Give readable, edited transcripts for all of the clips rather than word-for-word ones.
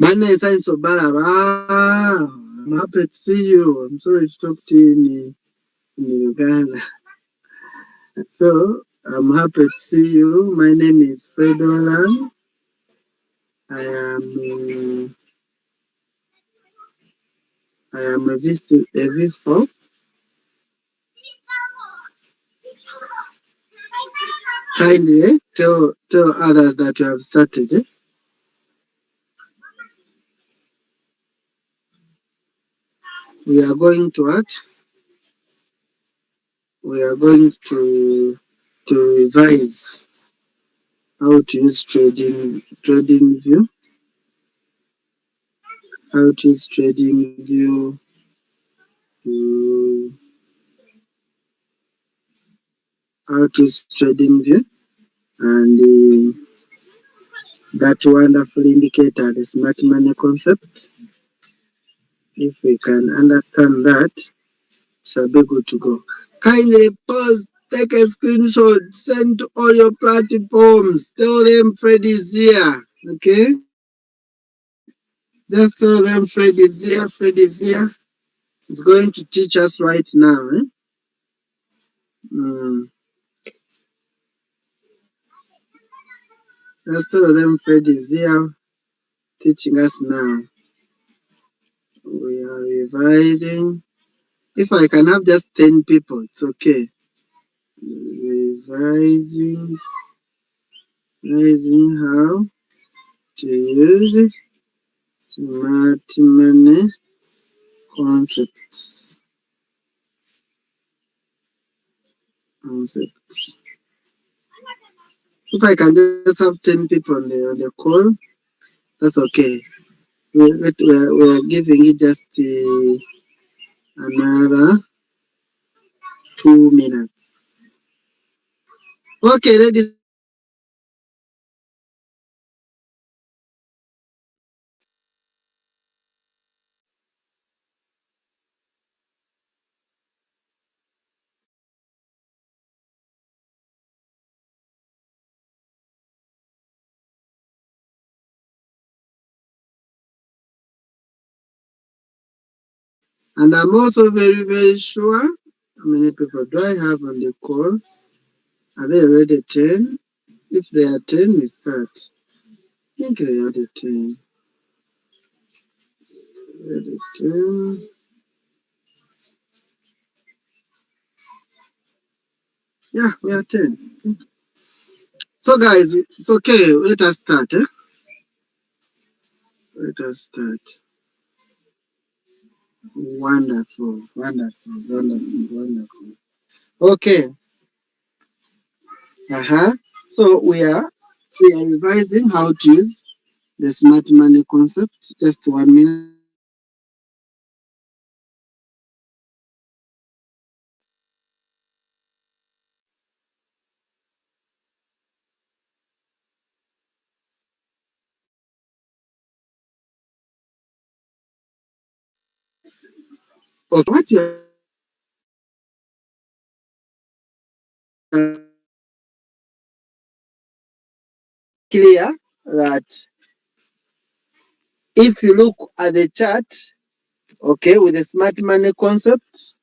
Bane Science of Balaba. I'm happy to see you. I'm sorry to talk to you in Uganda. So I'm happy to see you. My name is Fred Olang. I am a V4. Kindly tell others that you have started. We are going to what? We are going to revise how to use trading view, how to use trading view to how to use trading view and that wonderful indicator, the smart money concept. If we can understand that, shall be good to go. Kindly pause, take a screenshot, send to all your platforms. Tell them Fred is here. Okay? Just tell them Fred is here. Fred is here. He's going to teach us right now. Mm. Just tell them Fred is here teaching us now. We are revising. If I can have just 10 people, it's okay. Revising how to use smart money concepts. If I can just have 10 people on the call, that's okay. We're giving it just another 2 minutes. Okay, ladies. And I'm also very, very sure how many people do I have on the call? Are they already 10? If they are 10, we start. I think they are the 10. Already 10. Yeah, we are 10. So, guys, it's okay. Let us start. Let us start. Wonderful, wonderful, wonderful, wonderful. Okay. So we are revising how to use the smart money concept. Just 1 minute. Okay. What you are clear that if you look at the chart, okay, with the smart money concept,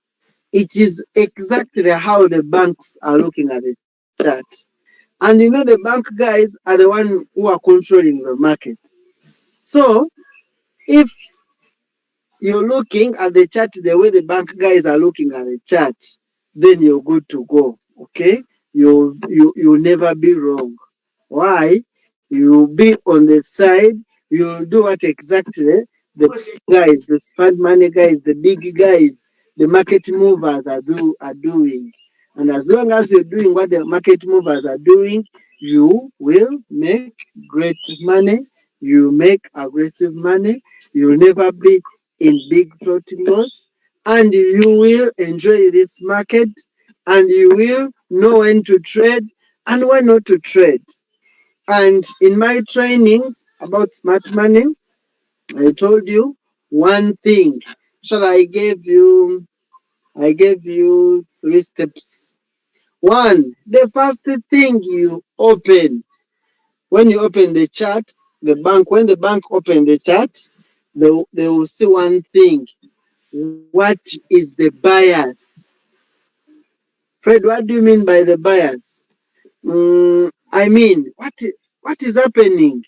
it is exactly how the banks are looking at the chart. And the bank guys are the one who are controlling the market. So if you're looking at the chart the way the bank guys are looking at the chart, then you're good to go. Okay, you'll never be wrong. Why? You'll be on the side. You'll do what exactly the guys, the smart money guys, the big guys, the market movers are doing. And as long as you're doing what the market movers are doing, you will make great money. You make aggressive money. You'll never be in big floating loss, and you will enjoy this market, and you will know when to trade and when not to trade. And in my trainings about smart money, I told you one thing. So I gave you 3 steps. One, the first thing you open when you open the chart, when the bank open the chart, they will see one thing. What is the bias? Fred, what do you mean by the bias? I mean, what is happening?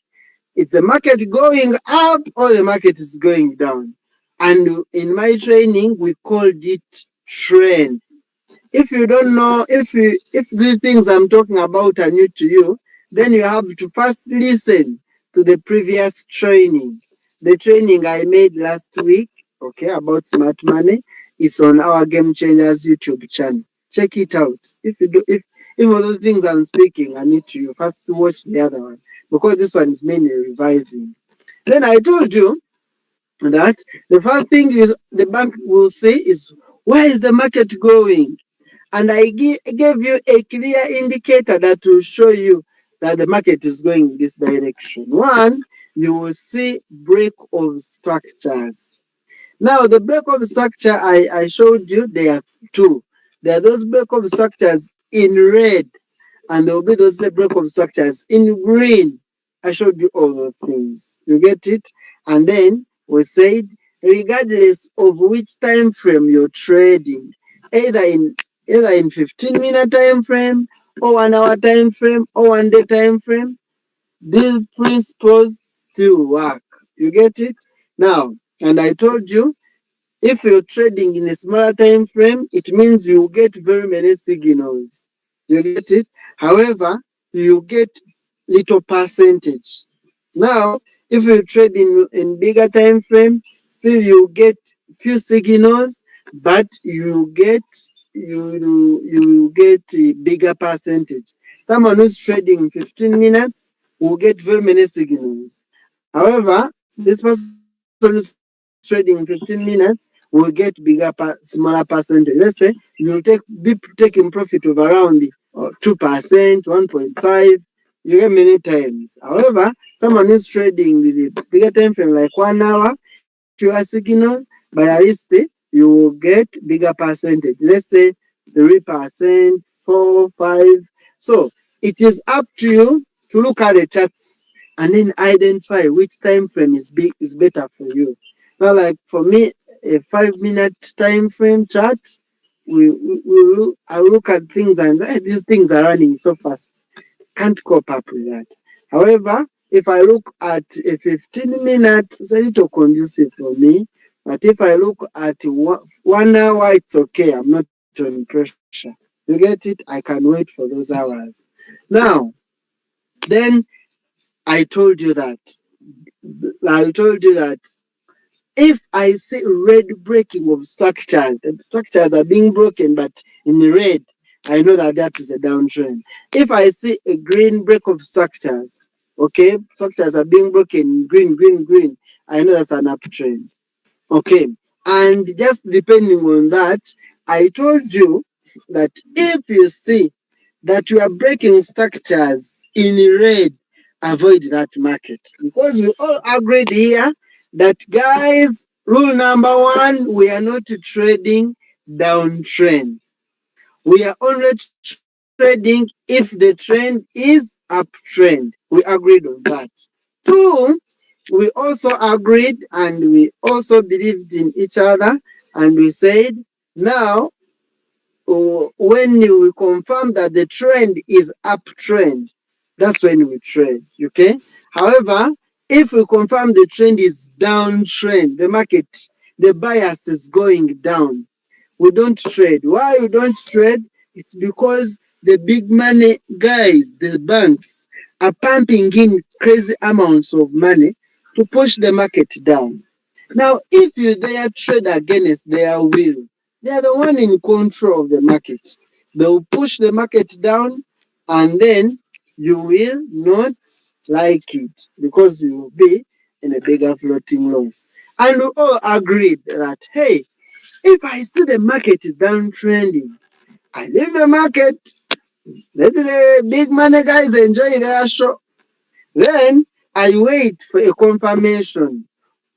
Is the market going up or the market is going down? And in my training, we called it trend. If you don't know, if these things I'm talking about are new to you, then you have to first listen to the previous training. The training I made last week, okay, about smart money, it's on our Game Changers YouTube channel. Check it out. If all the things I'm speaking are new to you, first watch the other one because this one is mainly revising. Then I told you that the first thing is the bank will say is where is the market going? And I gave you a clear indicator that will show you that the market is going in this direction. One, you will see break of structures. Now, the break of structure I showed you, there are two. There are those break of structures in red, and there will be those break of structures in green. I showed you all those things. You get it? And then we said, regardless of which time frame you're trading, either in 15-minute time frame, or 1 hour time frame, or 1 day time frame, these principles still work. You get it? Now, and I told you, if you're trading in a smaller time frame, it means you get very many signals. You get it? However, you get little percentage. Now, if you trade in bigger time frame, still you get few signals, but you get a bigger percentage. Someone who's trading 15 minutes will get very many signals. However, this person who's trading 15 minutes will get smaller percentage. Let's say you'll be taking profit of around 2%, 1.5. You get many times. However, someone who's trading with a bigger time frame like 1 hour, fewer signals, but at least you will get bigger percentage. Let's say 3%, 4, 5. So it is up to you to look at the charts and then identify which time frame is better for you. Now, like for me, a 5-minute time frame chart, I look at things and these things are running so fast. Can't cope up with that. However, if I look at a 15-minute, it's a little conducive for me. But if I look at 1 hour, it's okay. I'm not on pressure. You get it? I can wait for those hours. Now, then I told you that. I told you that if I see red breaking of structures, the structures are being broken, but in red, I know that is a downtrend. If I see a green break of structures, okay, structures are being broken, green, green, green, I know that's an uptrend. Okay, and just depending on that, I told you that if you see that you are breaking structures in red, avoid that market because we all agreed here that, guys, rule number one, we are not trading downtrend. We are only trading if the trend is uptrend. We agreed on that. Two, we also agreed and we also believed in each other, and we said, now, when we confirm that the trend is uptrend, that's when we trade. Okay. However, if we confirm the trend is downtrend, the market, the bias is going down, we don't trade. Why we don't trade? It's because the big money guys, the banks, are pumping in crazy amounts of money to push the market down. Now, if you dare trade against their will, they are the one in control of the market. They will push the market down, and then you will not like it because you will be in a bigger floating loss. And we all agreed that, hey, if I see the market is downtrending, I leave the market, let the big money guys enjoy their show. Then I wait for a confirmation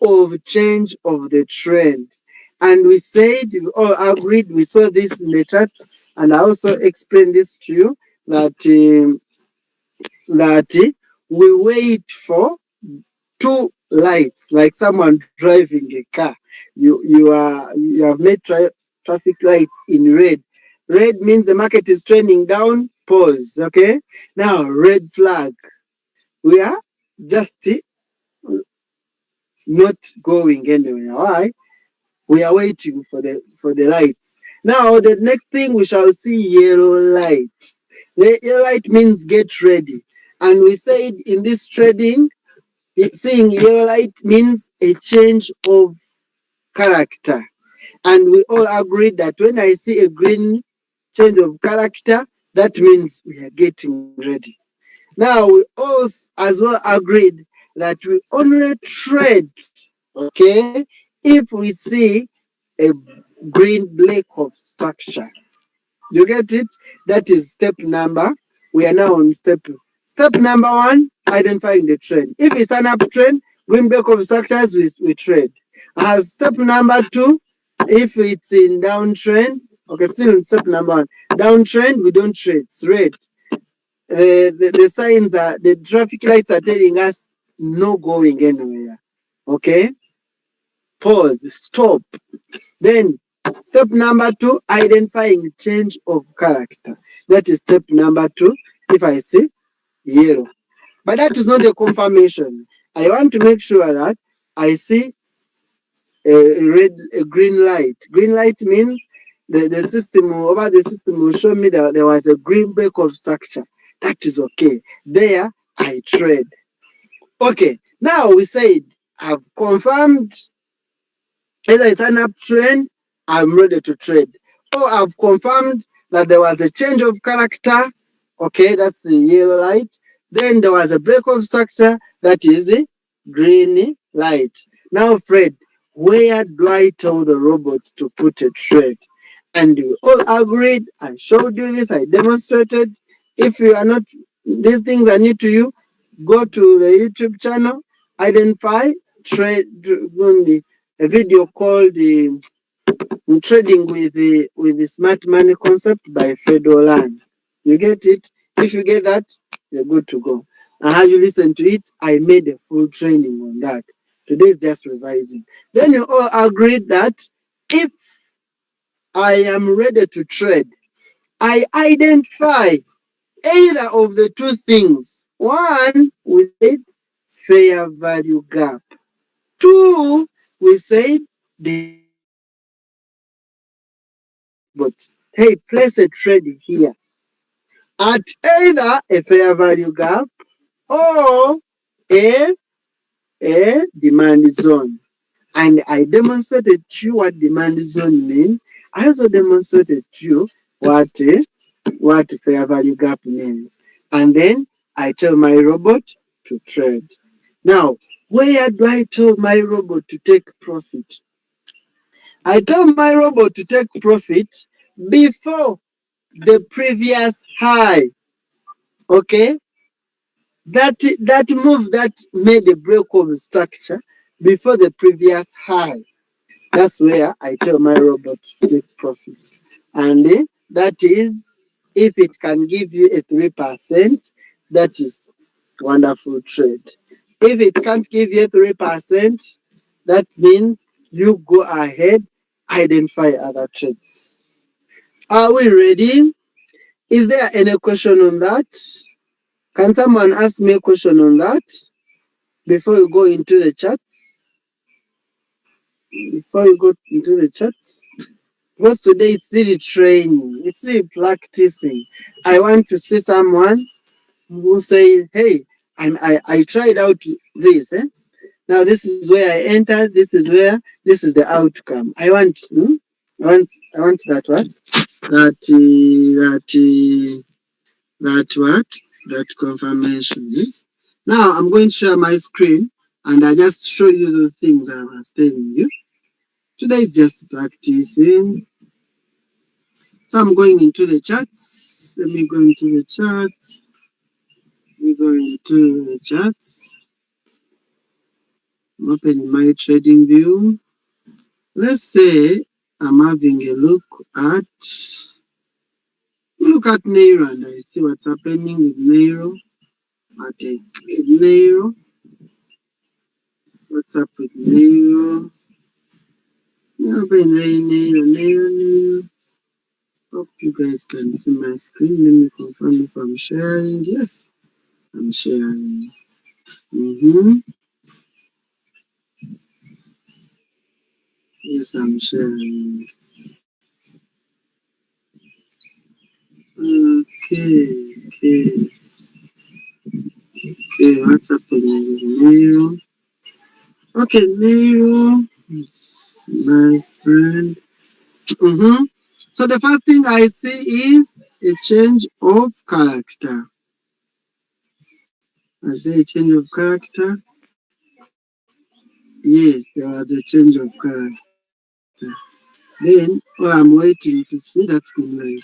of change of the trend. And we said, we all agreed, we saw this in the chat, and I also explained this to you that we wait for two lights, like someone driving a car. You have made traffic lights in red. Red means the market is trending down. Pause. Okay. Now red flag. We are just not going anywhere. Why? We are waiting for the lights. Now the next thing we shall see yellow light. The yellow light means get ready. And we said in this trading, seeing yellow light means a change of character. And we all agreed that when I see a green change of character, that means we are getting ready. Now we all as well agreed that we only trade, okay, if we see a green block of structure. You get it? That is step number. We are now on step number one, identifying the trend. If it's an uptrend, green block of structures, we trade. As step number two, if it's in downtrend, okay, still in step number one, downtrend, we don't trade. It's red. The signs are, the traffic lights are telling us no going anywhere. Okay? Pause, stop. Then step number two, identifying change of character. That is step number two. If I see yellow, but that is not a confirmation. I want to make sure that I see a green light. Green light means the system over the system will show me that there was a green break of structure. That is okay. There I trade. Okay, now we said I've confirmed either it's an uptrend, I'm ready to trade. Or I've confirmed that there was a change of character. Okay, that's the yellow light. Then there was a break of structure, that is a green light. Now, Fred, where do I tell the robot to put a trade? And we all agreed. I showed you this, I demonstrated. If you are not, these things are new to you, go to the YouTube channel, identify, trade, a video called Trading with the Smart Money Concept by Fred Olang. You get it? If you get that, you're good to go. And how you listen to it, I made a full training on that. Today is just revising. Then you all agreed that if I am ready to trade, I identify either of the two things. One, we said fair value gap. Two, we said the but hey, place a trade here at either a fair value gap or a, a demand zone. And I demonstrated to you what demand zone means. I also demonstrated to you what fair value gap means. And then I tell my robot to trade. Now, where do I tell my robot to take profit? I tell my robot to take profit before the previous high. Okay? That move that made a break of the structure before the previous high. That's where I tell my robot to take profit. And that is, if it can give you a 3%, that is wonderful trade. If it can't give you 3%, that means you go ahead, identify other trades. Are we ready? Is there any question on that? Can someone ask me a question on that before you go into the chats? Before you go into the chats? Because today it's really training, it's really practicing. I want to see someone who say, hey, I tried out this. Now this is where I entered, this is the outcome. I want that what? That confirmation. Now I'm going to share my screen and I just show you the things I was telling you. Today is just practicing. So I'm going into the charts. Let me go into the charts. I'm opening my trading view. Let's say I'm having a look at Naira and I see what's happening with Naira. Okay, with Naira. What's up with Naira? Naira. Hope you guys can see my screen. Let me confirm if I'm sharing. Yes, I'm sharing. Yes, I'm sharing. Okay. What's happening with Nairo? Okay, Nairo, my friend. So the first thing I see is a change of character. Was there a change of character? Yes, there was a change of character. Then all I'm waiting to see, that's green light.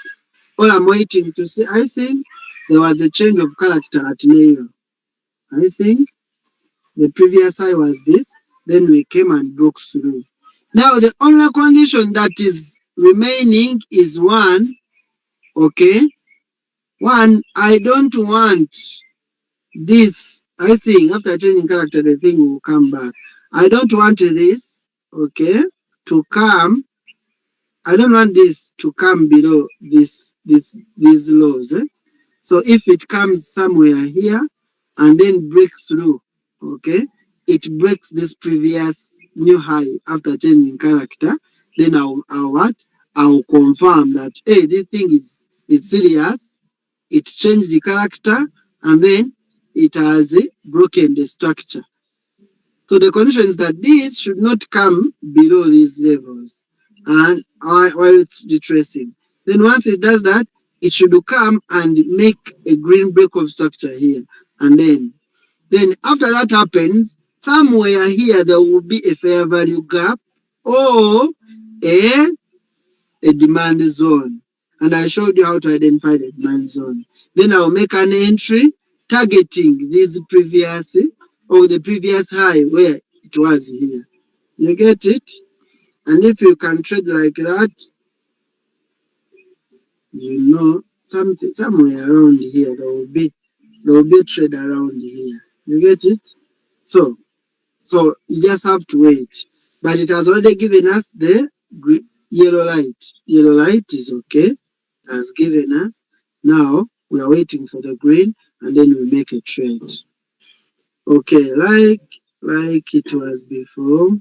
All I'm waiting to see, I think there was a change of character at Nairo. I think the previous high was this, then we came and broke through. Now the only condition that is remaining is one, okay? One, I don't want this. I think after changing character, the thing will come back. I don't want this, okay, to come. I don't want this to come below these lows. So if it comes somewhere here and then break through, okay, it breaks this previous new high after changing character, then I'll what? I'll confirm that, hey, this thing is serious. It changed the character and then it has broken the structure. So the condition is that this should not come below these levels and while it's retracing. Then once it does that, it should come and make a green break of structure here. And then after that happens, somewhere here there will be a fair value gap or a demand zone. And I showed you how to identify the demand zone. Then I'll make an entry targeting this previous or the previous high where it was here. You get it? And if you can trade like that, you know something somewhere around here there will be a trade around here. You get it? So you just have to wait. But it has already given us the yellow light. Yellow light is okay. It has given us. Now we are waiting for the green and then we make a trade. Okay, like it was before.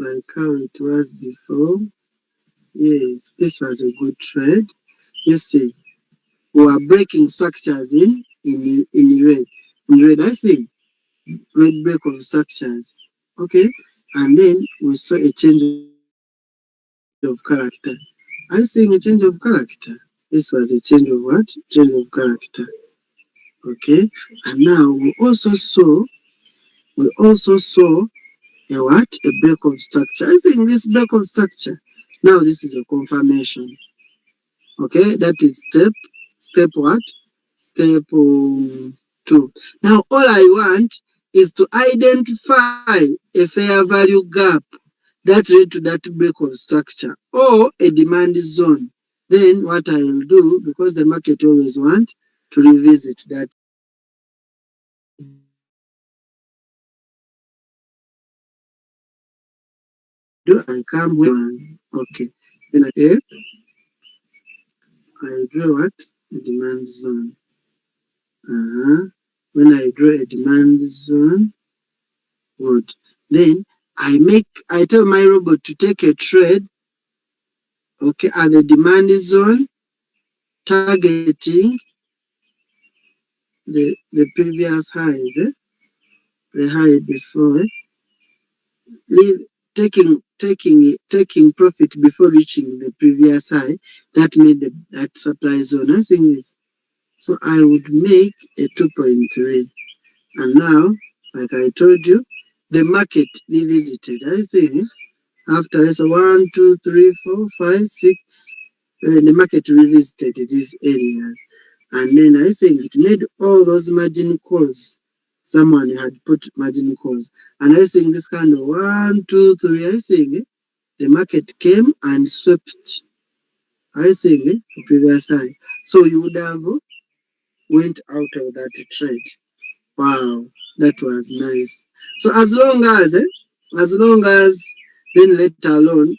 Like how it was before. Yes, this was a good trade. You see, we are breaking structures in red. In red, I see red break of structures. Okay, and then we saw a change of character. I'm seeing a change of character. This was a change of what? Change of character. Okay, and now we also saw a what? A break of structure. I think this break of structure. Now this is a confirmation. Okay, that is step what? Step 2. Now all I want is to identify a fair value gap that led to that break of structure or a demand zone. Then what I will do, because the market always want, to revisit that. Do I come when? Okay. Then I draw what? A demand zone. When I draw a demand zone, good. Then I tell my robot to take a trade, okay, at the demand zone, targeting the previous highs, the high before, leave, taking profit before reaching the previous high that made that supply zone. I think this. So I would make a 2.3. And now, like I told you, the market revisited. I see after this 1, 2, 3, 4, 5, 6, the market revisited these areas. And then I think it made all those margin calls. Someone had put margin calls. And I think this kind of 1, 2, 3, I think the market came and swept. I think the previous high. So you would have went out of that trade. Wow, that was nice. So as long as, then let alone,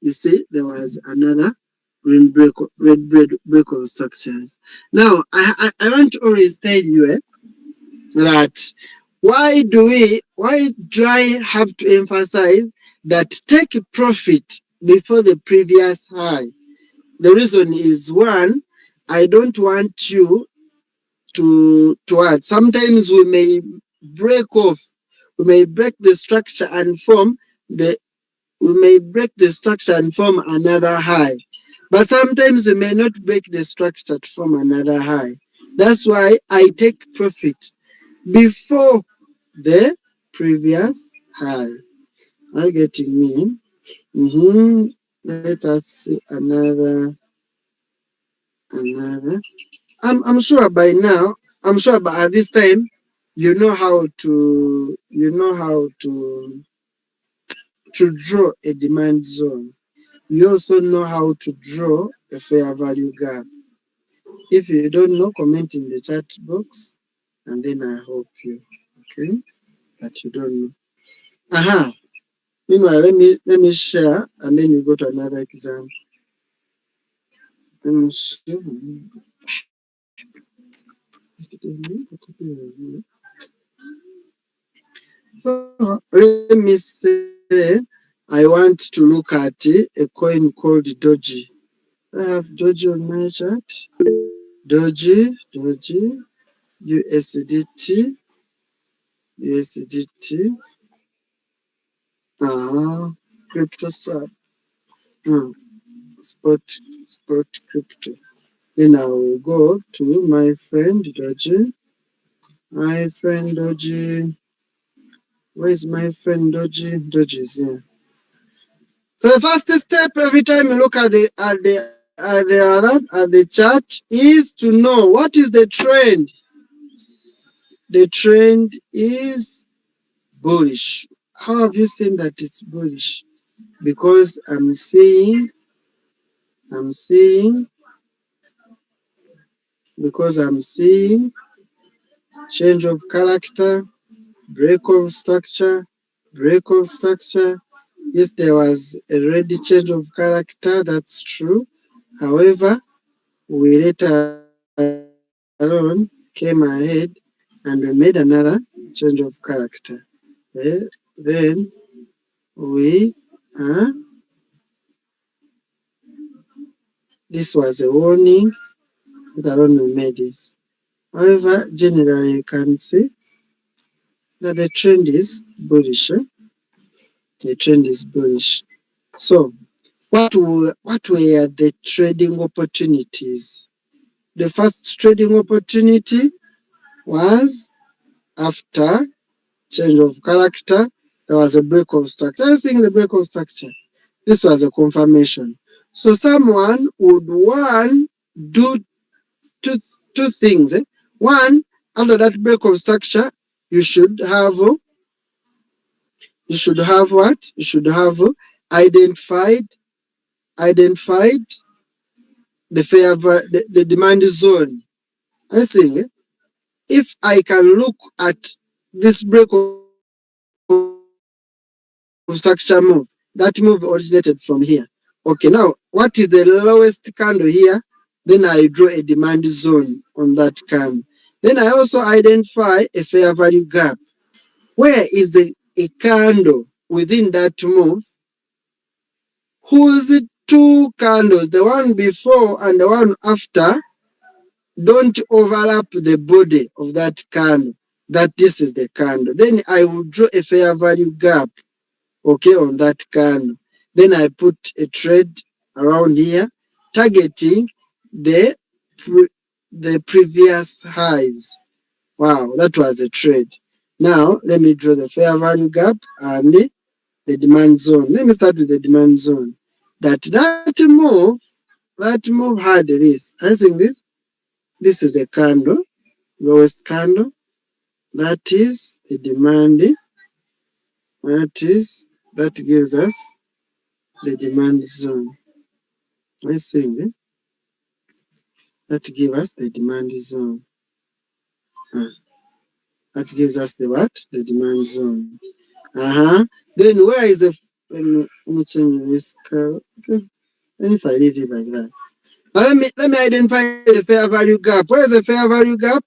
you see, there was another red break of structures. Now, I want to always tell you that why do I have to emphasize that take profit before the previous high? The reason is one, I don't want you to add. Sometimes we may break off, we may break the structure and form another high. But sometimes we may not break the structure to form another high. That's why I take profit before the previous high. Are you getting me? Let us see another. I'm sure by now, I'm sure but at this time, you know how to draw a demand zone. You also know how to draw a fair value gap. If you don't know, comment in the chat box, and then I help you. Okay, that you don't know. Meanwhile, let me share, and then you go to another example. Let me share. So let me say I want to look at a coin called Doji. I have Doji on my chart. Doji, USDT, crypto swap, spot crypto. Then I will go to my friend Doji. My friend Doji. Where's my friend Doji? Doji is here. So the first step every time you look at the chart is to know what is the trend. The trend is bullish. How have you seen that it's bullish? Because I'm seeing change of character, break of structure. Yes, there was already change of character, that's true. However, we later alone came ahead and we made another change of character. Then we this was a warning, later on we made this. However, generally you can see that the trend is bullish. The trend is bullish. So what were the trading opportunities? The first trading opportunity was after change of character, there was a break of structure. I was saying the break of structure. This was a confirmation. So someone would do two things. One, after that break of structure, you should have what? You should have identified the demand zone. I see. If I can look at this break of structure move, that move originated from here. Okay, now what is the lowest candle here? Then I draw a demand zone on that candle. Then I also identify a fair value gap. Where is a candle within that move whose two candles, the one before and the one after, don't overlap the body of that candle, that this is the candle. Then I will draw a fair value gap, okay, on that candle. Then I put a trade around here, targeting the the previous highs. Wow, that was a trade. Now let me draw the fair value gap and the demand zone. Let me start with the demand zone. That move had this. I think this is the candle, lowest candle. That is the demand. That gives us the demand zone. I think that gives us the demand zone. Uh, that gives us the what? The demand zone. Then where is the let me change this color. Okay. And if I leave it like that. Now let me identify the fair value gap. Where is the fair value gap?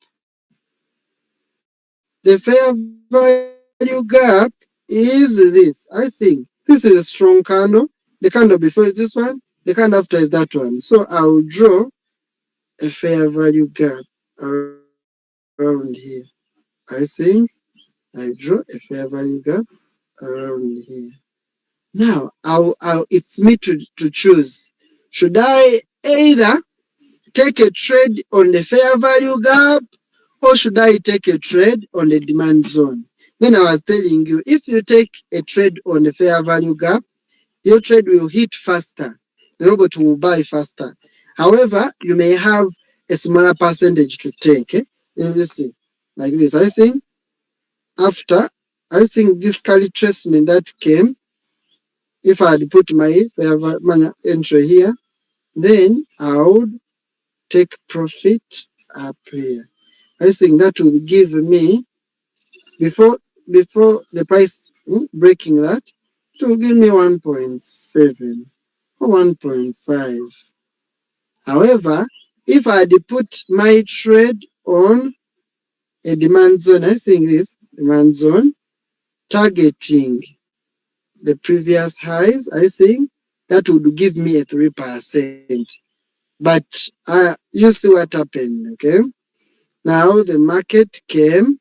The fair value gap is this. I think this is a strong candle. The candle before is this one. The candle after is that one. So I'll draw a fair value gap around here. I think I draw a fair value gap around here. Now it's me to choose. Should I either take a trade on the fair value gap, or should I take a trade on the demand zone? Then I was telling you, if you take a trade on the fair value gap, your trade will hit faster. The robot will buy faster. However, you may have a smaller percentage to take. Let me see. Like this. After, I think this curly tracement that came, if I had put my fair value entry here, then I would take profit up here. I think that will give me, before the price breaking that, it will give me 1.7 or 1.5. However, if I had put my trade on a demand zone, I think this demand zone, targeting the previous highs, I think that would give me a 3%. But you see what happened, okay? Now the market came,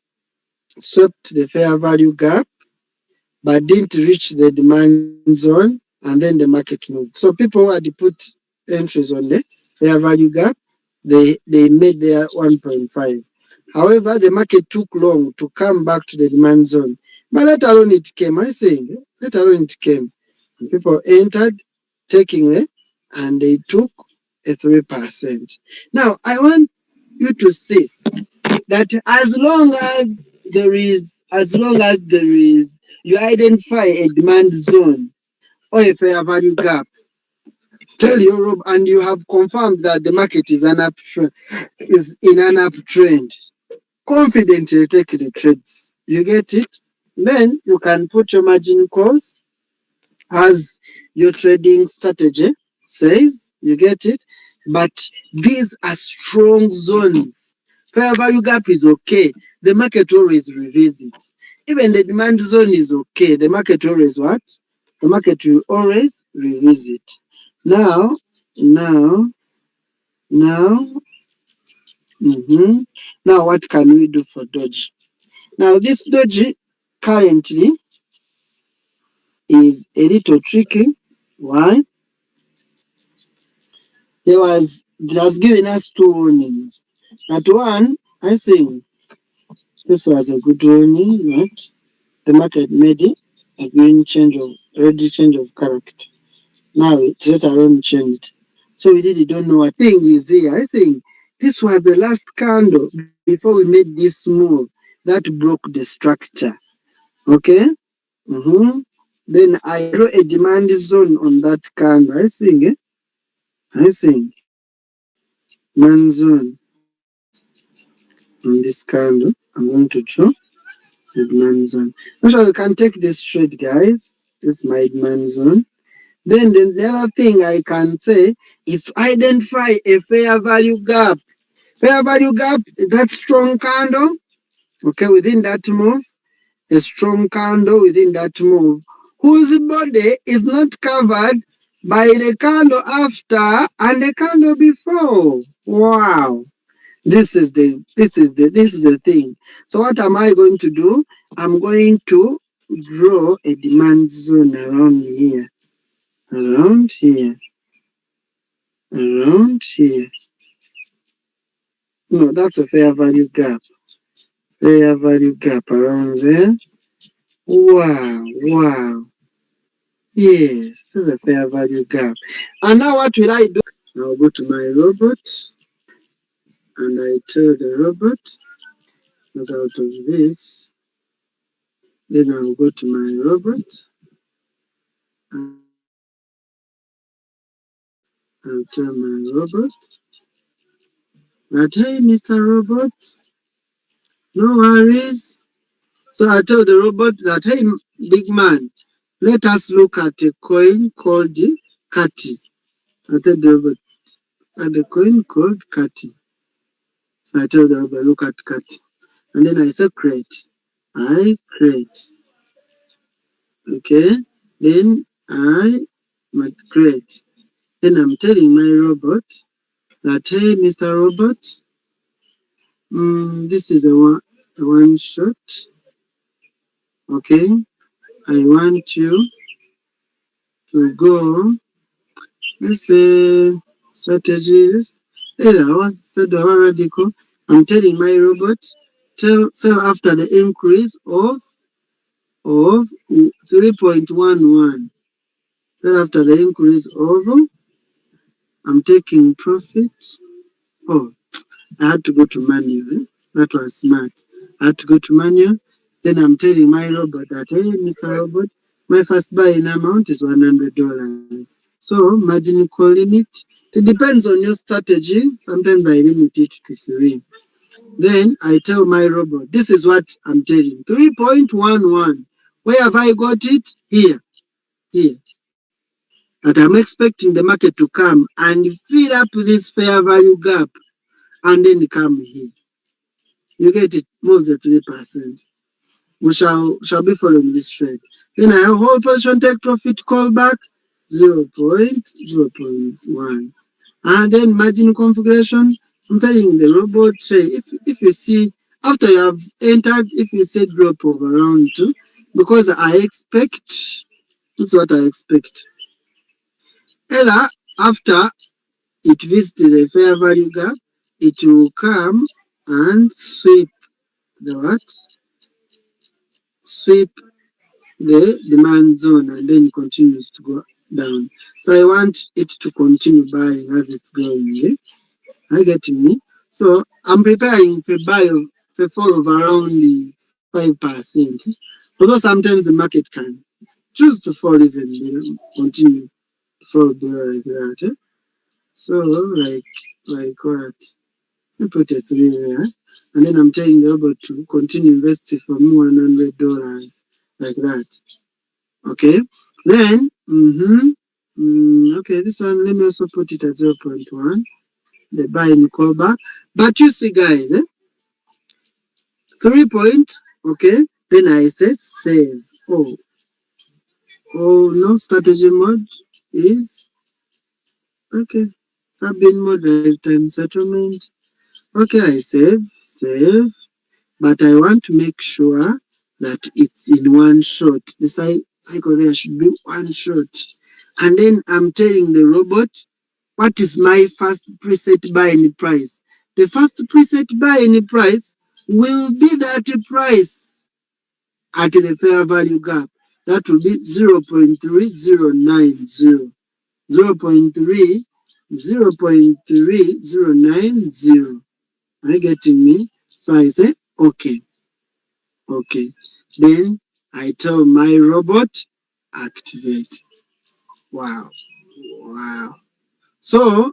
swept the fair value gap, but didn't reach the demand zone, and then the market moved. So people who had put entries on the fair value gap, they made their 1.5. However, the market took long to come back to the demand zone. But later on it came, I think. Later on it came. And people entered, taking it, and they took a 3%. Now, I want you to see that as long as you identify a demand zone or a fair value gap, tell your Rob, and you have confirmed that the market is in an uptrend, confidently take the trades. You get it? Then you can put your margin calls as your trading strategy says. You get it? But these are strong zones. Fair value gap is okay. The market always revisit. Even the demand zone is okay. The market always what? The market will always revisit. Now, now, now, now what can we do for Doge? Now this Doge currently is a little tricky. Why? It has given us two warnings. That one, I think this was a good warning that the market made a green change of character. Now it later on changed. So we really don't know what thing is here. I think this was the last candle before we made this move that broke the structure. Okay? Then I draw a demand zone on that candle. I think demand zone. on this candle. I'm going to draw the demand zone. Actually, we can take this trade, guys. This is my demand zone. Then the other thing I can say is to identify a fair value gap. Fair value gap, that strong candle, okay, within that move, a strong candle within that move, whose body is not covered by the candle after and the candle before. Wow. This is the thing. So what am I going to do? I'm going to draw a demand zone around here. Around here. Around here. No, that's a fair value gap. Fair value gap around there. Wow, wow. Yes, this is a fair value gap. And now what will I do? I'll go to my robot and I tell the robot, look out of this. Then I'll go to my robot and I'll tell my robot that, hey, Mr. Robot, no worries. So I tell the robot that, hey, big man, let us look at a coin called Kati. I tell the robot, at the coin called Kati. So I tell the robot, look at Kati. And then I say create. I create. Okay. Then I might create. Then I'm telling my robot that, hey, Mr. Robot, this is a one shot. Okay. I want you to go. Let's say strategies. What's the radical? I'm telling my robot, sell after the increase of 3.11. Sell after the increase of, I'm taking profit. Oh, I had to go to manual. That was smart. I had to go to manual. Then I'm telling my robot that, hey, Mr. Robot, my first buying amount is $100. So margin call limit. It depends on your strategy. Sometimes I limit it to 3. Then I tell my robot, this is what I'm telling. 3.11. Where have I got it? Here. Here. That I'm expecting the market to come and fill up this fair value gap and then come here. You get it? Move the 3%. We shall be following this trade. Then I have whole position take profit call back 0.1. And then margin configuration. I'm telling the robot, say if you see after you have entered, if you see drop of around 2, because I expect, that's what I expect. Either after it visits the fair value gap, it will come and sweep the what? Sweep the demand zone and then continues to go down. So I want it to continue buying as it's going. Eh? Are you getting me? So I'm preparing for for fall of around the 5%. Although sometimes the market can choose to fall even, continue to fall below like that. Eh? So like what? I put a 3 there. And then I'm telling the robot to continue investing for me $100 like that. Okay. Then, okay, this one, let me also put it at 0.1. The buy and call back. But you see, guys, 3 point, okay. Then I say save. No, strategy mode is, okay. Fabian mode, lifetime settlement. Okay, I save. But I want to make sure that it's in one shot. The cycle there should be one shot. And then I'm telling the robot, what is my first preset buy any price? The first preset buy any price will be that price at the fair value gap. That will be 0.3090. 0.3090. Are you getting me? So I say, okay. Okay. Then I tell my robot, activate. Wow. Wow. So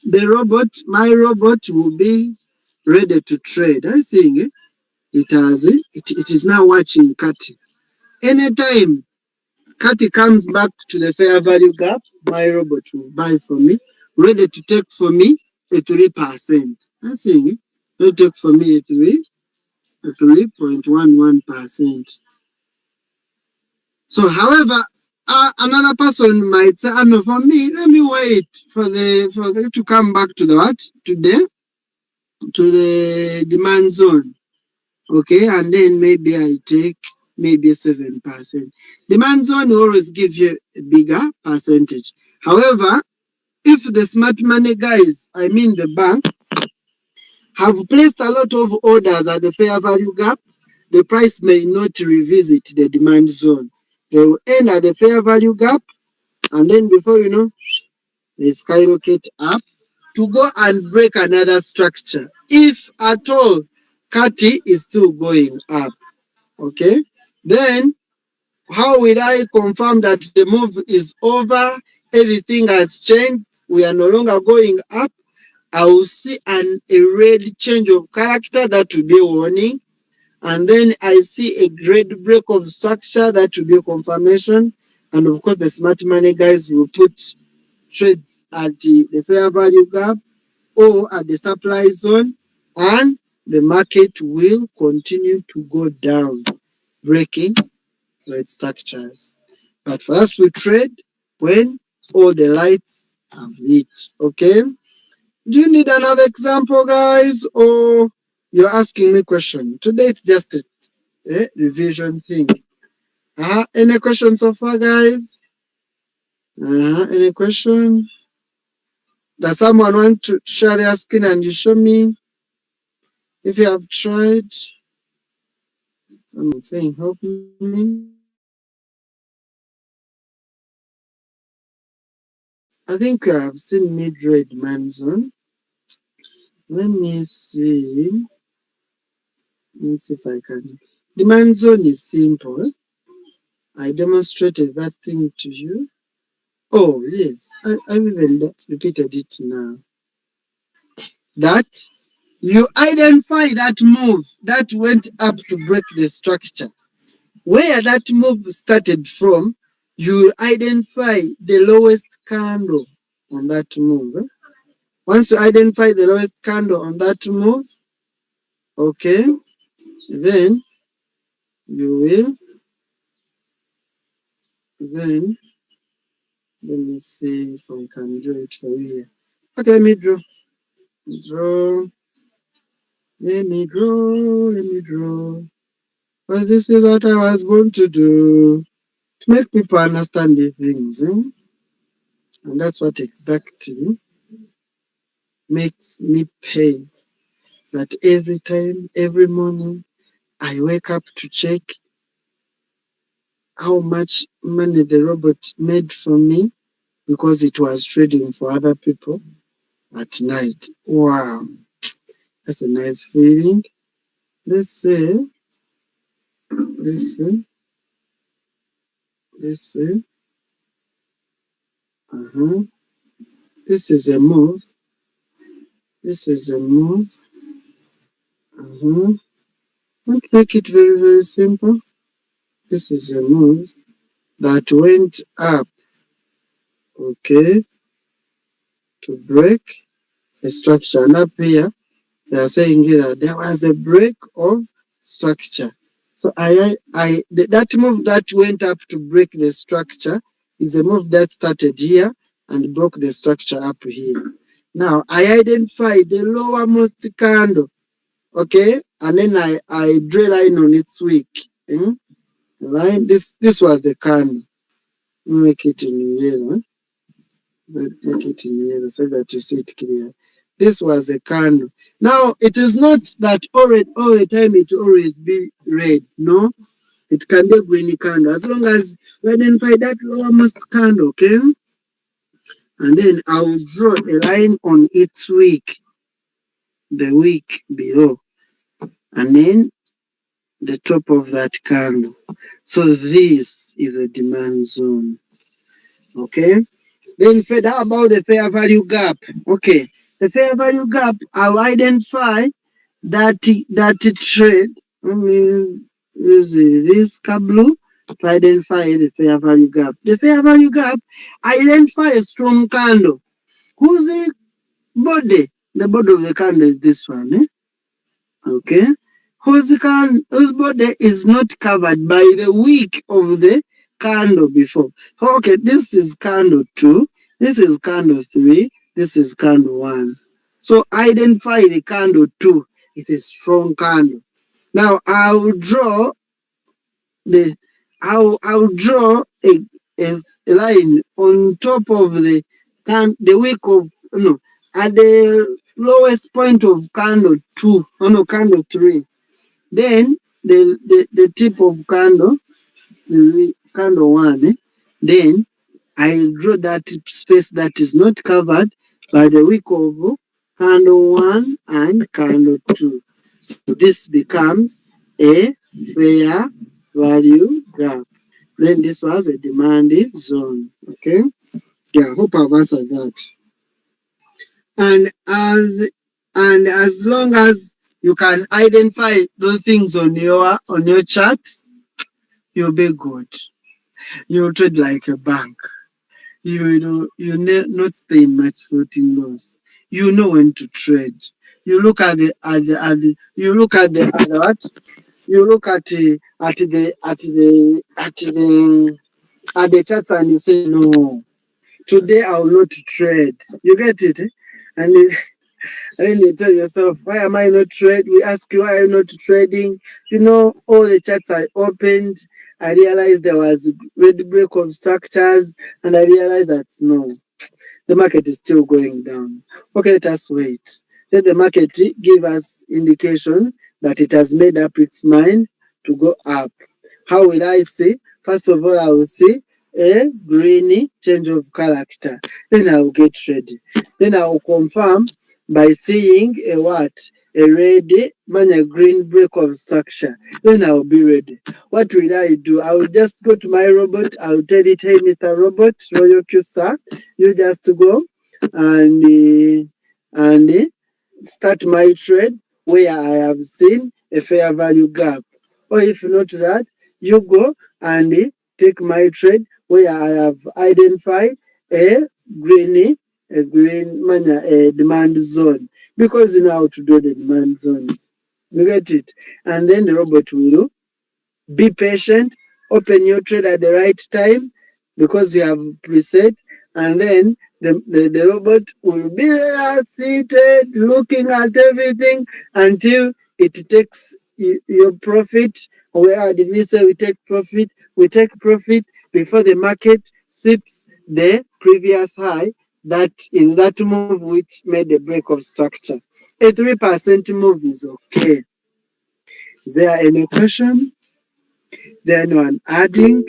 my robot will be ready to trade. I think it is now watching Kati. Anytime Kati comes back to the fair value gap, my robot will buy for me, ready to take for me a 3%. I think ready to take for me a 3.11%. So, however, another person might say, "Ah, no, for me, let me wait for the to come back to the what to the demand zone, okay, and then maybe I take maybe 7%. Demand zone will always give you a bigger percentage. However, if the smart money guys, I mean the bank, have placed a lot of orders at the fair value gap, the price may not revisit the demand zone. They will end at the fair value gap, and then before you know, they skyrocket up to go and break another structure. If at all, Kati is still going up, okay? Then how will I confirm that the move is over? Everything has changed. We are no longer going up. I will see a red change of character that will be a warning. And then I see a red break of structure that will be a confirmation. And of course, the smart money guys will put trades at the fair value gap or at the supply zone, and the market will continue to go down, breaking red structures. But for us, we trade when all the lights have lit. Okay? Do you need another example, guys, or you're asking me question? Today it's just a revision thing. Any questions so far, guys? Any question? Does someone want to share their screen and you show me if you have tried? Someone saying help me. I think I have seen mid-range demand zone. Let me see. Let's see if I can. Demand zone is simple. I demonstrated that thing to you. Oh, yes. I've even repeated it now. That you identify that move that went up to break the structure. Where that move started from, you identify the lowest candle on that move. Once you identify the lowest candle on that move, okay, then you will, then, let me see if I can draw it for you here. Okay, let me draw. Let me draw. Because this is what I was born to do. To make people understand the things. And that's what exactly makes me pay. That every time, every morning, I wake up to check how much money the robot made for me because it was trading for other people at night. Wow, that's a nice feeling. Let's see. Let's see. Let's see. This is a move. This is a move. Don't make it very, very simple. This is a move that went up, okay, to break a structure. And up here, they are saying here that there was a break of structure. So that move that went up to break the structure is a move that started here and broke the structure up here. Now, I identify the lowermost candle, okay, and then I draw a line on its wick. Line. This was the candle. Make it in yellow. Make it in yellow so that you see it clear. This was a candle. Now, it is not that all the time it will always be red. No, it can be a green candle. As long as you identify that lowermost candle, okay? And then I will draw a line on its wick, the wick below, and then the top of that candle. So this is a demand zone. Okay? Then further about the fair value gap. Okay, the fair value gap, I'll identify that trade. Let me use this blue to identify the fair value gap. The fair value gap identify a strong candle. Whose body? The body of the candle is this one. Okay. Whose body is not covered by the wick of the candle before. Okay, this is candle 2, this is candle 3, this is candle 1. So identify the candle 2. It's a strong candle. Now the I'll draw a line on top of the wick of no at the lowest point of candle 2, no, candle 3. Then the tip of candle, candle 1, then I draw that space that is not covered by the wick of candle 1 and candle 2. So this becomes a fair value gap. Then this was a demand zone. Okay. Yeah, hope I've answered that. And as long as you can identify those things on your chart, you'll be good. You'll trade like a bank. You not stay in much floating loss. You know when to trade. You look at you look at the what? You look at the charts and you say no. Today I will not trade. You get it? And then you tell yourself, why am I not trading? We ask you, why are you not trading? All the charts I opened. I realized there was red break of structures, and I realized that no, the market is still going down. Okay, let us wait. Let the market give us indication that it has made up its mind to go up. How will I see? First of all, I will see a greeny change of character. Then I will get ready. Then I will confirm by seeing a what? A red, a green break of structure. Then I will be ready. What will I do? I will just go to my robot. I will tell it, hey, Mr. Robot, Royal Q, sir, you just go and start my trade where I have seen a fair value gap. Or if not that, you go and take my trade where I have identified a green a demand zone, because you know how to do the demand zones. You get it? And then the robot will be patient, open your trade at the right time because you have preset, and then the robot will be there seated looking at everything until it takes your profit. Where did we say we take profit? We take profit before the market sweeps the previous high, that in that move which made the break of structure. A 3% move is okay. Is there any question? Is there anyone adding?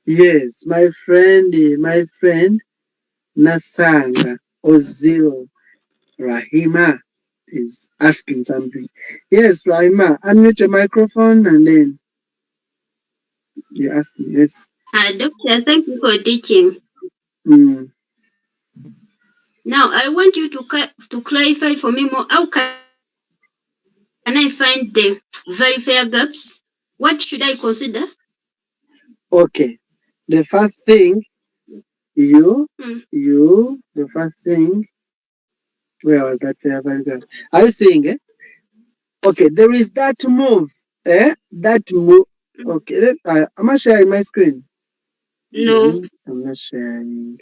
Yes, my friend Nasanga Ozil Rahima is asking something. Yes, Rahima, unmute your microphone and then you ask me. Yes. Doctor, thank you for teaching. Mm. Now, I want you to clarify for me more. How can I find the very fair gaps? What should I consider? Okay. The first thing the first thing, where was that? Very good. Are you seeing it? Okay, there is that move. That move. Okay, am I sharing my screen? No. I'm not sharing.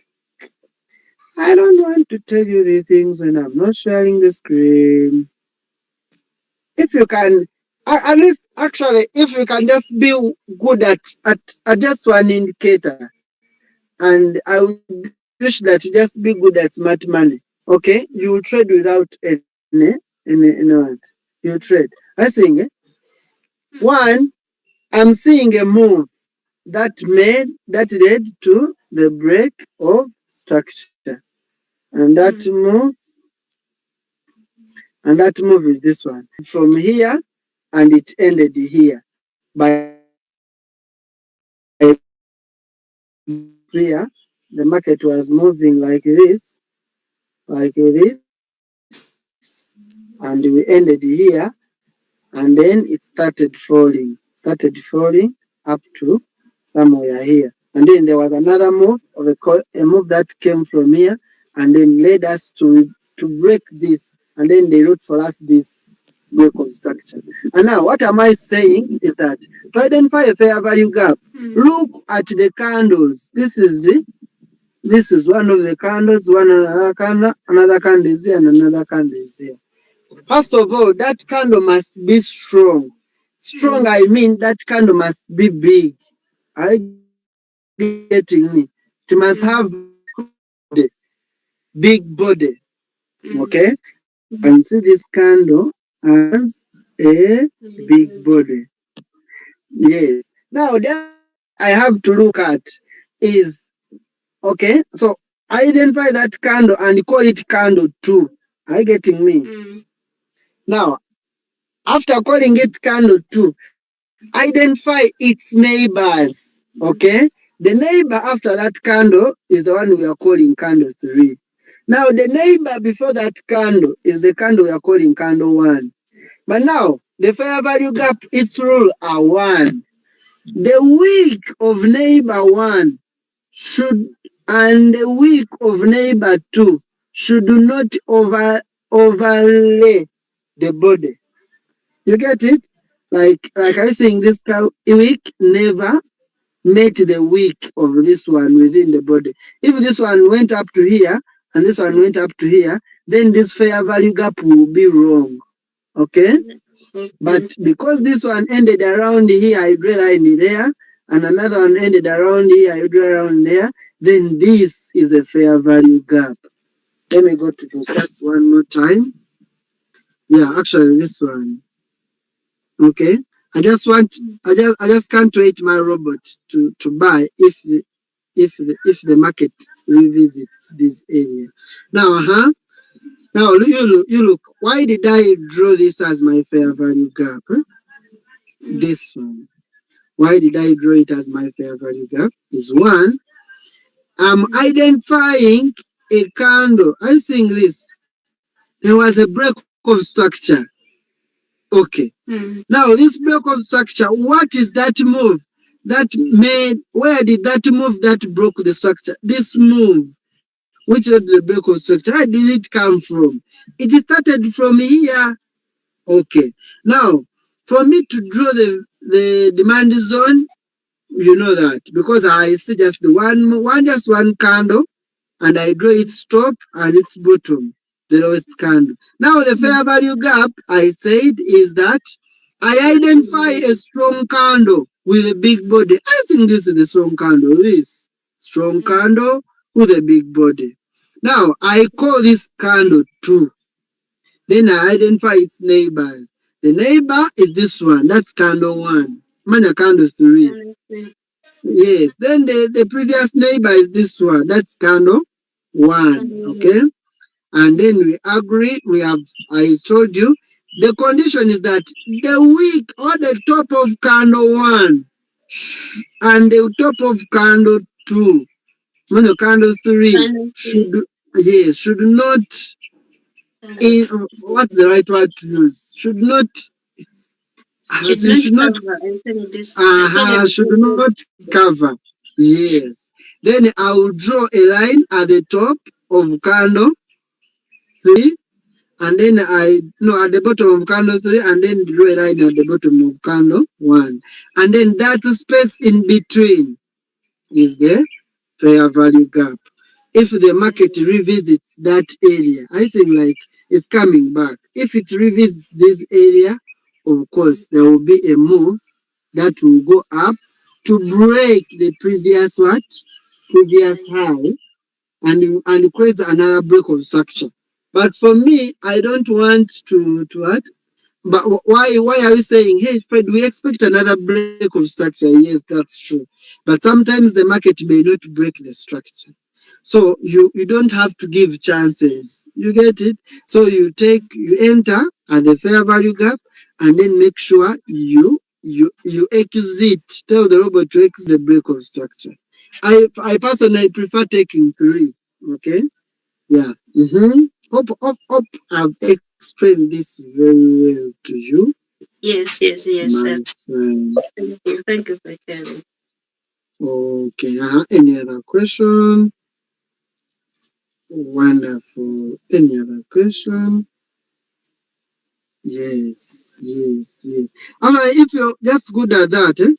I don't want to tell you these things when I'm not sharing the screen. If you can, at least actually, if you can just be good at just one indicator, and I would wish that you just be good at smart money. Okay, you will trade without any what? You trade. I'm seeing it. One, I'm seeing a move that led to the break of structure, and that move is this one. From here, and it ended here by here. The market was moving like this, and we ended here, and then it started falling up to somewhere here. And then there was another move of a move that came from here and then led us to break this, and then they wrote for us this break of structure. And now what am I saying is that to identify a fair value gap, look at the candles. This is one of the candles, one another candle is here, and another candle is here. First of all, that candle must be strong. Strong, I mean that candle must be big. Are you getting me? It must have big body. Okay? You can see this candle has a big body. Yes. Now, the other thing that I have to look at is, okay, so identify that candle and call it candle 2. Are you getting me? Now, after calling it candle 2, identify its neighbors. Okay? The neighbor after that candle is the one we are calling candle 3. Now, the neighbor before that candle is the candle we are calling candle 1. But now, the fair value gap, its rule are 1. The week of neighbor 1 should, and the week of neighbor 2 should not overlay the body. You get it? Like I saying, this week never met the week of this one within the body. If this one went up to here and this one went up to here, then this fair value gap will be wrong. Okay? But because this one ended around here, I draw a line there, and another one ended around here, I draw around there, then this is a fair value gap. Let me go to the test one more time. Yeah, actually this one. Okay. I just can't wait my robot to buy if the market revisits this area. Now, now you look. Why did I draw this as my fair value gap? Huh? This one. Why did I draw it as my fair value gap? Is one, I'm identifying a candle. I think this. There was a break of structure. Okay. Now, this block of structure, what is that move that made, where did that move that broke the structure? This move, which was the block of structure, where did it come from? It started from here. Okay. Now, for me to draw the demand zone, you know that, because I see just one candle, and I draw its top and its bottom, the lowest candle. Now the fair value gap, I said, is that I identify a strong candle with a big body. I think this is a strong candle, this strong candle with a big body. Now I call this candle 2. Then I identify its neighbors. The neighbor is this one, that's candle 1. Manya candle 3. Yes, then the previous neighbor is this one, that's candle 1. Okay, and then we agree. I told you the condition is that the wick or the top of candle 1 and the top of candle 2, when the candle 3 should not, what's the right word to use, should not cover. Yes, then I will draw a line at the top of candle 3, and then at the bottom of candle 3, and then draw a line at the bottom of candle 1, and then that space in between is the fair value gap. If the market revisits that area, I think like it's coming back. If it revisits this area, of course there will be a move that will go up to break the previous high, and create another break of structure. But for me, I don't want to what? But why are we saying, hey Fred, we expect another break of structure? Yes, that's true. But sometimes the market may not break the structure. So you don't have to give chances. You get it? So you enter at the fair value gap, and then make sure you exit. Tell the robot to exit the break of structure. I personally prefer taking 3. Okay? Yeah. Hope I've explained this very well to you, Yes, yes, yes. my friend. Thank you. Thank you for sharing. Okay, any other question? Wonderful. Any other question? Yes, yes, yes. Alright, if you're just good at that,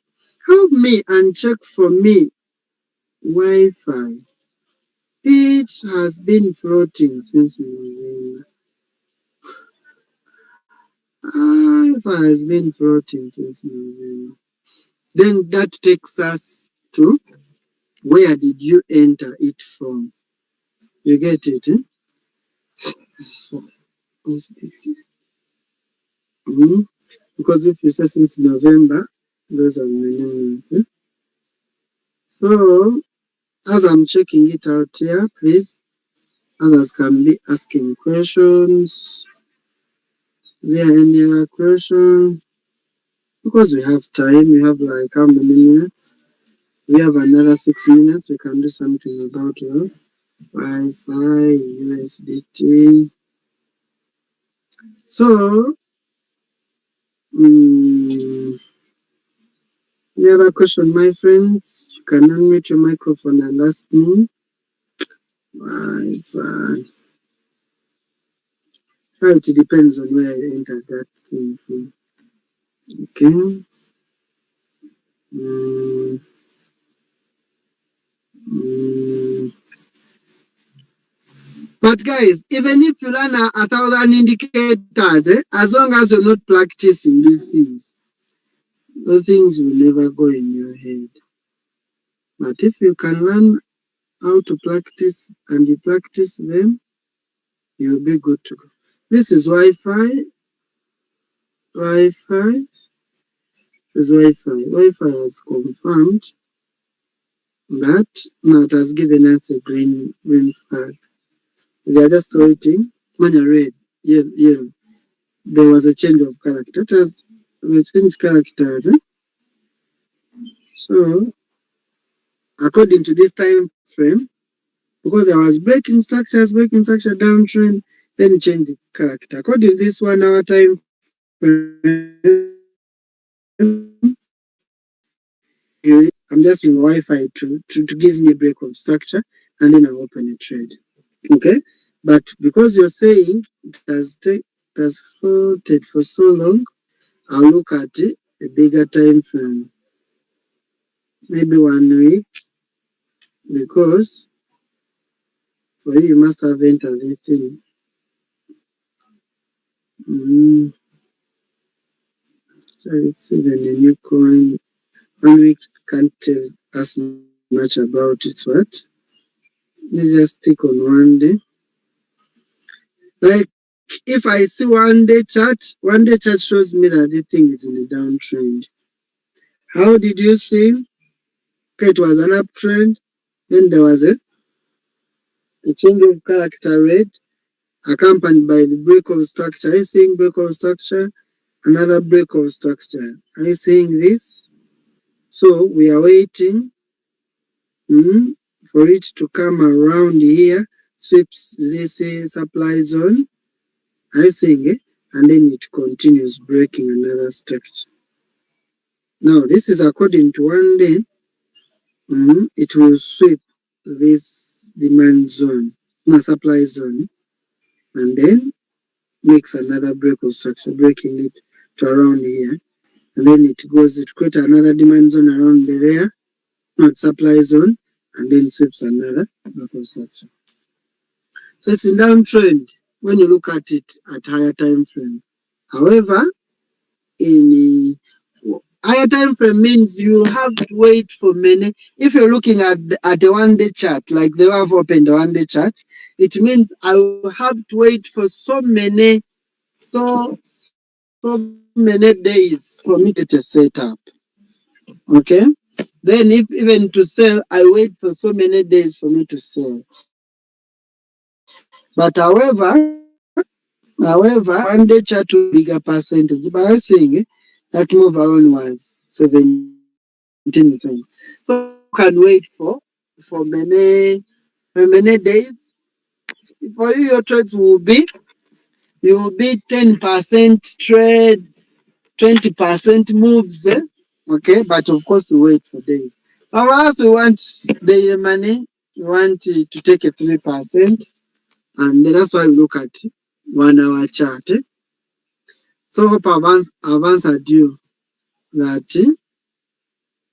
help me and check for me Wi-Fi. It has been floating since November. Wi-Fi has been floating since November. Then that takes us to where did you enter it from? You get it, eh? So, is it- mhm. Because if you say since November, those are many months. So, as I'm checking it out here, please, others can be asking questions. Is there any other question? Because we have time, we have like how many minutes? We have another 6 minutes. We can do something about Wi-Fi, USDT. So, mm, any other question, my friends? You can unmute your microphone and ask me. Wi-Fi. Now it depends on where I entered that thing from. Okay. Mm, mm. But guys, even if you run 1,000 indicators, as long as you're not practicing those things will never go in your head. But if you can learn how to practice and you practice them, you'll be good to go. This is Wi-Fi. Wi-Fi is Wi-Fi. Wi-Fi has confirmed that now it has given us a green flag. They are just waiting. When you red, yellow, there was a change of character. It has they changed characters. So according to this time frame, because there was breaking structure downtrend, then change the character. According to this 1 hour time frame, I'm just using Wi-Fi to give me a break of structure and then I'll open a trade. Okay? But because you're saying it has floated for so long, I'll look at it, a bigger time frame, maybe 1 week, because for you must have entered the thing. Mm, so it's even a new coin. 1 week can't tell us much about it. What? Let me just stick on 1 day. Like if I see 1 day chart shows me that the thing is in a downtrend. How did you see? Okay, it was an uptrend. Then there was a change of character red accompanied by the break of structure. Are you seeing break of structure? Another break of structure. Are you seeing this? So we are waiting for it to come around here, sweeps this supply zone. Are you seeing it? And then it continues breaking another structure. Now this is according to 1 day. It will sweep this demand zone, no supply zone, and then makes another break of structure, breaking it to around here. And then it creates another demand zone around there, not supply zone, and then sweeps another break of structure. So it's in downtrend when you look at it at higher time frame. However, in higher time frame means you have to wait for many. If you're looking at a 1 day chart, like they have opened a 1 day chart, it means I will have to wait for so many days for me to get a setup. Okay. Then if even to sell, I wait for so many days for me to sell. But however, 1 day chart will be bigger percentage. But I was saying that move around was 17%. So you can wait for many days. For you, your trades will be you will be 10% trade, 20% moves. Okay, but of course we wait for days. But else we want the money, we want to take a 3%, and that's why we look at 1 hour chart. So hope I've answered you that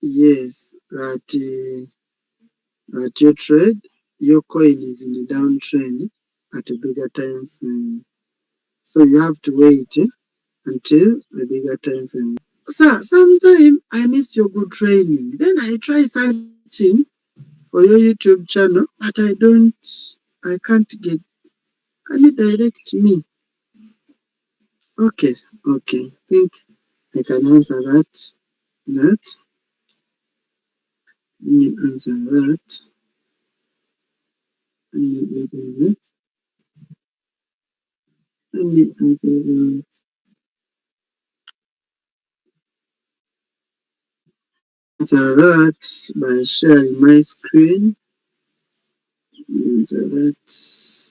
yes, that your trade, your coin is in a downtrend at a bigger time frame. So you have to wait until the bigger time frame. Sir, sometimes I miss your good training. Then I try searching for your YouTube channel, but I can't get. Can you direct me? Okay, okay. Think I can answer that. That. Let me answer that. Let me answer that. Answer that by sharing my screen. Answer that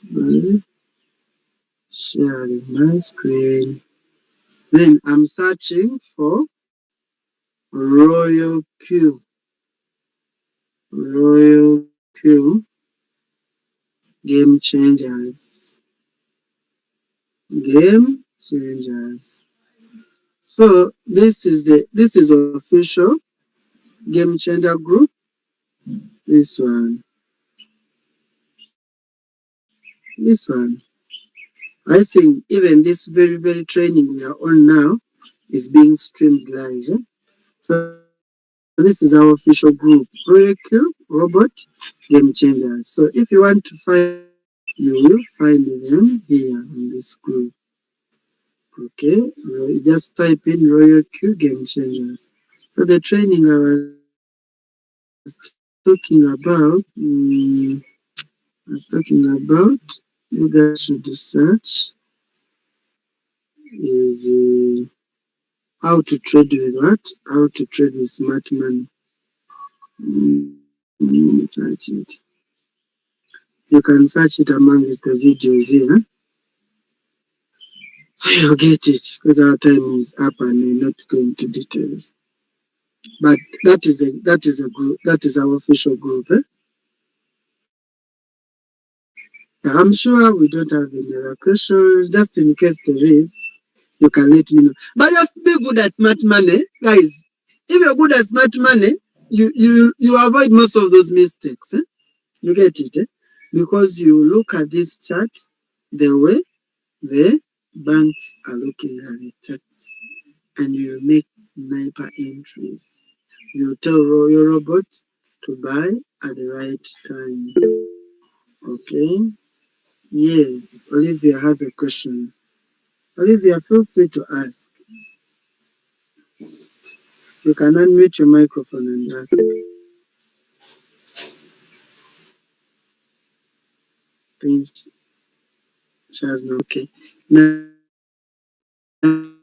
by sharing my screen. Then I'm searching for Royal Q. Royal Q Game Changers. Game Changers. So this is official Game Changer group. This one. This one. I think even this very training we are on now is being streamed live. So this is our official group, Royal Q Robot Game Changers. So if you want to find them, you will find them here in this group. Okay, just type in Royal Q Game Changers. So the training I was talking about, you guys should search is how to trade with what? How to trade with smart money. Search it. You can search it amongst the videos here. You'll get it because our time is up and we're not going to details. But that is a group. That is our official group. Yeah, I'm sure we don't have any other questions. Just in case there is, you can let me know. But just be good at smart money, guys. If you're good at smart money, you avoid most of those mistakes. You get it? Because you look at this chart the way the banks are looking at the charts, and you make sniper entries. You tell your robot to buy at the right time. Okay? Yes, Olivia has a question. Olivia, feel free to ask. You can unmute your microphone and ask. Think she has no. Okay.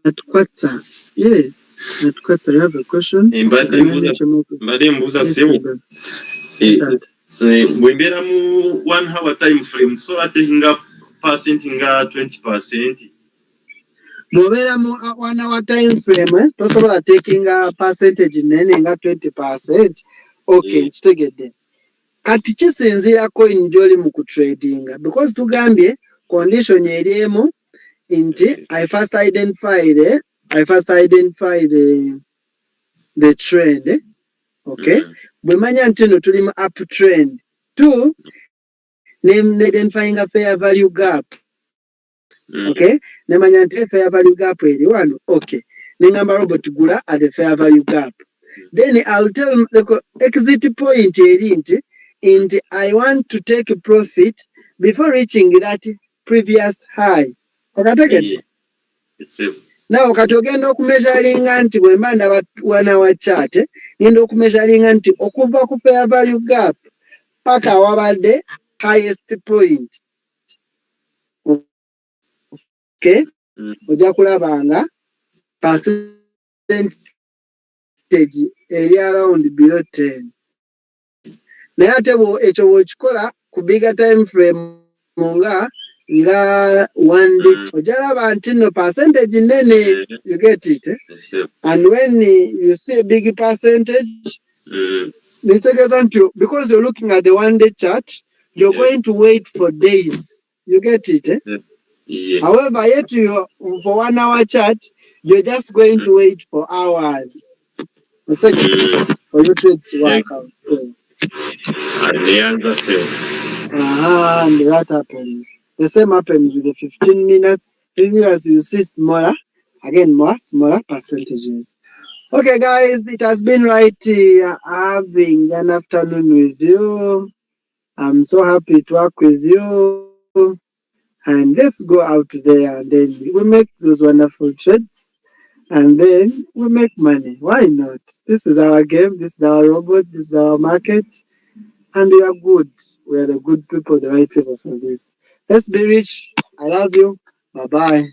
Natkwatsa. Yes. Natkwatsa, you have a question? You can unmute your microphone. Yes, my brother. Bwembera mu 1 hour time frame so taking up percent nga 20%. Bw'obeera mu 1 hour time frame tosobola taking a percentage nene nga 20%. Okay, nkitegedde. Kati kisinziira coin gy'oli mu kutradinga because tugambye condition eri emu nti I first identify the trend. Okay, bwe manya nti no tuli mu uptrend. 2, identifying a fair value gap. Okay, nemanya nti fair value gap eri wano. Okay, nengamba robot gula at the fair value gap. Then I'll tell the exit point eri nti I want to take a profit before reaching that previous high. Okategedde? It's safe. Now kati ogenda okumeasuringa nti bwe mba ndaba 1 hour chart ngenda okumeasuringa nti okuva ku fair value gap paka awabadde highest point. Okay, ojja kulaba nga percentage eri around below 10. Naye ate ekyo bw'okikola ku bigger time frame nga nga one ojalaba ntino percentage nene, you get it, eh? And when you see a big percentage, because you're looking at the 1 day chart, you're going to wait for days, you get it, eh? However, yet you for 1 hour chart, you're just going to wait for hours. For your trades to work out. And that happens. The same happens with the 15 minutes. 15 minutes you see smaller, again smaller percentages. Okay, guys, it has been right having an afternoon with you. I'm so happy to work with you. And let's go out there and then we make those wonderful trades. And then we make money. Why not? This is our game. This is our robot. This is our market. And we are good. We are the good people, the right people for this. Let's be rich. I love you. Bye-bye.